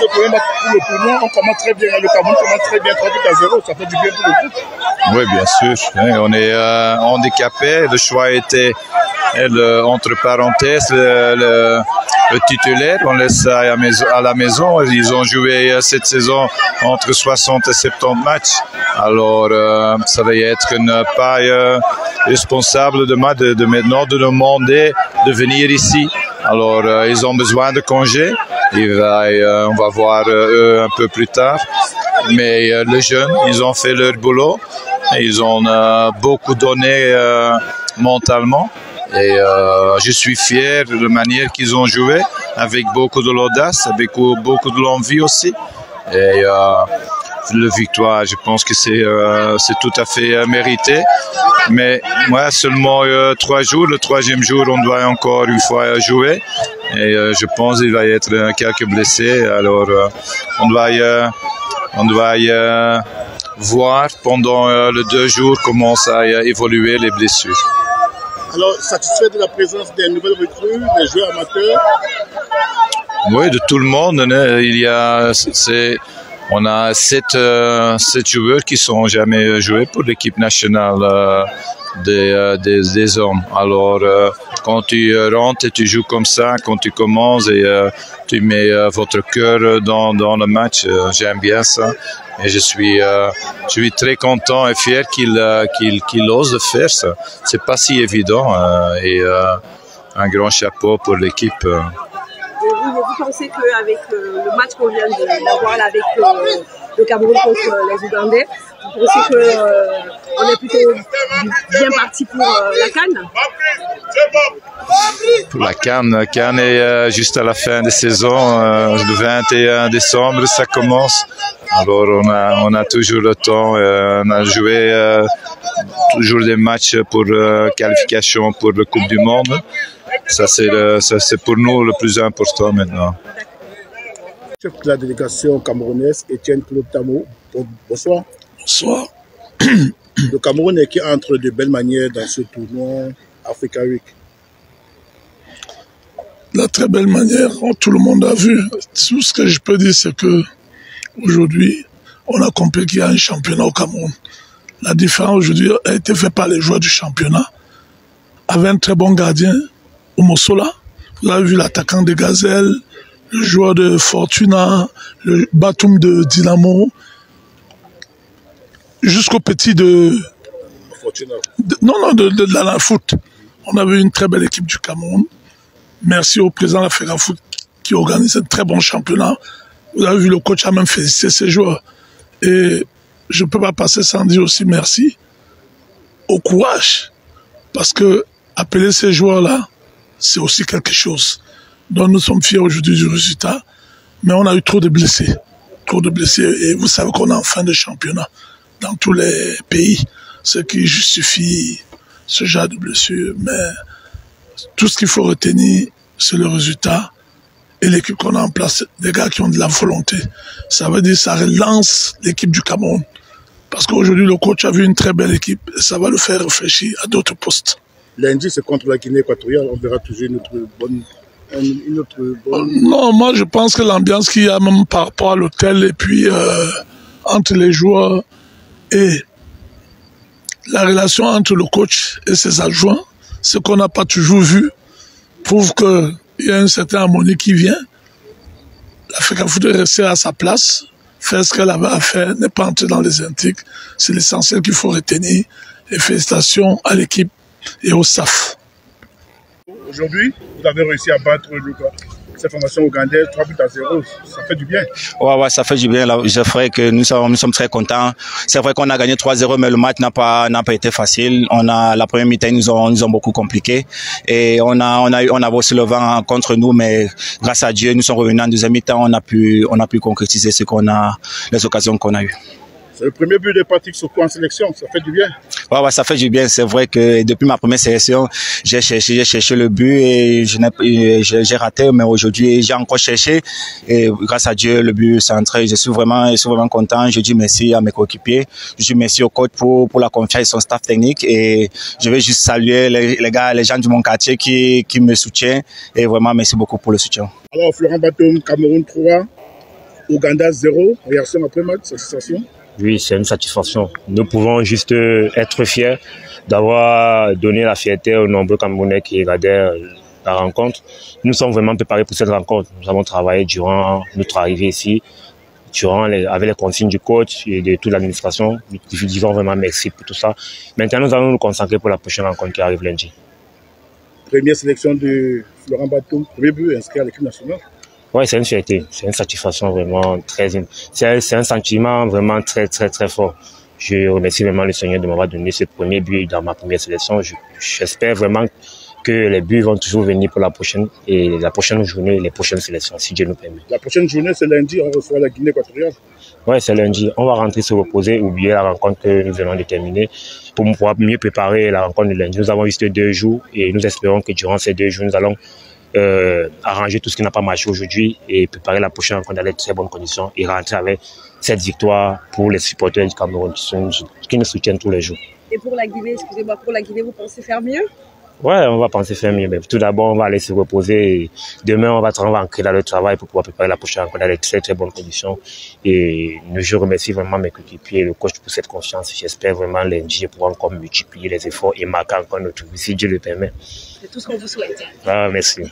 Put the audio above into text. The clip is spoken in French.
ce premier match pour le tournoi, on commence très bien. Le Cameroun commence très bien, 3-0, ça fait du bien pour le foot. Oui, bien sûr. On est handicapé. Le choix était, entre parenthèses, le titulaire. On laisse ça à la maison. Ils ont joué cette saison entre 60 et 70 matchs. Alors, ça va être pas responsable de maintenant de demander de venir ici. Alors, ils ont besoin de congés. On va voir eux un peu plus tard. Mais les jeunes, ils ont fait leur boulot. Ils ont beaucoup donné mentalement. Et je suis fier de la manière qu'ils ont joué, avec beaucoup de l'audace, avec beaucoup de l'envie aussi. Et la victoire, je pense que c'est tout à fait mérité. Mais moi, seulement 3 jours. Le 3e jour, on doit encore une fois jouer. Et je pense qu'il va y être quelques blessés. Alors, on doit voir pendant les 2 jours comment ça évoluer les blessures. Alors, satisfait de la présence des nouvelles recrues, des joueurs amateurs? Oui, de tout le monde. On a 7 joueurs qui sont jamais joués pour l'équipe nationale des hommes. Alors, quand tu rentres et tu joues comme ça, quand tu commences et tu mets votre cœur dans le match, j'aime bien ça. Et je suis très content et fier qu'il ose faire ça. C'est pas si évident et un grand chapeau pour l'équipe. Vous pensez qu'avec le match qu'on vient d'avoir avec le Cameroun contre les Ougandais, vous pensez qu'on est plutôt bien parti pour la CAN? Pour la CAN est juste à la fin de saison, le 21 décembre, ça commence. Alors on a toujours le temps, on a joué toujours des matchs pour qualification pour la Coupe du Monde. Ça c'est pour nous le plus important maintenant. Chef de la délégation camerounaise, Étienne Claude Tamo. Bonsoir. Bonsoir. Le Cameroun est qui entre de belles manières dans ce tournoi Africa Week. La très belle manière, tout le monde a vu. Tout ce que je peux dire, c'est que aujourd'hui, on a compris qu'il y a un championnat au Cameroun. La différence aujourd'hui a été faite par les joueurs du championnat, avec un très bon gardien, Omosola. Vous avez vu l'attaquant de Gazelle, le joueur de Fortuna, le Batum de Dynamo, jusqu'au petit de Fortuna. De la foot. On avait une très belle équipe du Cameroun. Merci au président de la FECAFOOT qui organise un très bon championnat. Vous avez vu, le coach a même félicité ses joueurs. Et je ne peux pas passer sans dire aussi merci au courage. Parce que appeler ces joueurs-là, c'est aussi quelque chose. Donc nous sommes fiers aujourd'hui du résultat. Mais on a eu trop de blessés. Trop de blessés. Et vous savez qu'on est en fin de championnat dans tous les pays. Ce qui justifie ce genre de blessures. Mais tout ce qu'il faut retenir, c'est le résultat et l'équipe qu'on a en place, des gars qui ont de la volonté. Ça veut dire que ça relance l'équipe du Cameroun. Parce qu'aujourd'hui, le coach a vu une très belle équipe et ça va le faire réfléchir à d'autres postes. Lundi, c'est contre la Guinée équatoriale. On verra toujours une autre bonne... Non, moi, je pense que l'ambiance qu'il y a même par rapport à l'hôtel et puis entre les joueurs et la relation entre le coach et ses adjoints, ce qu'on n'a pas toujours vu, prouve qu'il y a une certaine harmonie qui vient. La FECAFOOT est restée à sa place, faire ce qu'elle avait à faire, n'est pas entrer dans les intrigues. C'est l'essentiel qu'il faut retenir. Et félicitations à l'équipe et au staff. Aujourd'hui, vous avez réussi à battre cette formation ougandaise 3-0. Ça fait du bien. Ouais, ça fait du bien. Là, je ferais que nous sommes très contents. C'est vrai qu'on a gagné 3-0, mais le match n'a pas été facile. La première mi-temps, ils nous ont beaucoup compliqué. Et on a aussi le vent contre nous, mais grâce à Dieu, nous sommes revenus en deuxième mi-temps. On a pu concrétiser les occasions qu'on a eues. C'est le premier but de Patrick Soko en sélection, ça fait du bien. Ouais, ça fait du bien. C'est vrai que depuis ma première sélection, j'ai cherché le but et j'ai raté, mais aujourd'hui, j'ai encore cherché. Et grâce à Dieu, le but s'est entré. Je suis vraiment content. Je dis merci à mes coéquipiers. Je dis merci au coach pour la confiance et son staff technique. Et je vais juste saluer les gens de mon quartier qui me soutiennent. Et vraiment, merci beaucoup pour le soutien. Alors, Florent Batum, Cameroun 3, Ouganda 0, réaction après match, satisfaction? Oui, c'est une satisfaction. Nous pouvons juste être fiers d'avoir donné la fierté aux nombreux Camerounais qui regardaient la rencontre. Nous sommes vraiment préparés pour cette rencontre. Nous avons travaillé durant notre arrivée ici, avec les consignes du coach et de toute l'administration. Nous disons vraiment merci pour tout ça. Maintenant, nous allons nous concentrer pour la prochaine rencontre qui arrive lundi. Première sélection de Florent Batum, premier but inscrit à l'équipe nationale. Oui, c'est une fierté, c'est une satisfaction vraiment très... C'est un sentiment vraiment très, très, très fort. Je remercie vraiment le Seigneur de m'avoir donné ce premier but dans ma première sélection. J'espère vraiment que les buts vont toujours venir pour la prochaine journée et les prochaines sélections, si Dieu nous permet. La prochaine journée, c'est lundi, on reçoit la Guinée équatoriale. Oui, c'est lundi. On va rentrer se reposer, oublier la rencontre que nous venons de terminer pour pouvoir mieux préparer la rencontre de lundi. Nous avons juste 2 jours et nous espérons que durant ces 2 jours, nous allons arranger tout ce qui n'a pas marché aujourd'hui et préparer la prochaine rencontre dans de très bonnes conditions et rentrer avec cette victoire pour les supporters du Cameroun qui nous soutiennent tous les jours. Et pour la Guinée, excusez-moi, pour la Guinée, vous pensez faire mieux? Ouais, on va penser faire mieux. Mais tout d'abord, on va aller se reposer. Et demain, on va entrer dans le travail pour pouvoir préparer la prochaine rencontre dans de très très bonnes conditions. Et je remercie vraiment mes coéquipiers et le coach pour cette confiance. J'espère vraiment lundi pouvoir encore multiplier les efforts et marquer encore notre but, si Dieu le permet. C'est tout ce qu'on vous souhaite. Ah, merci.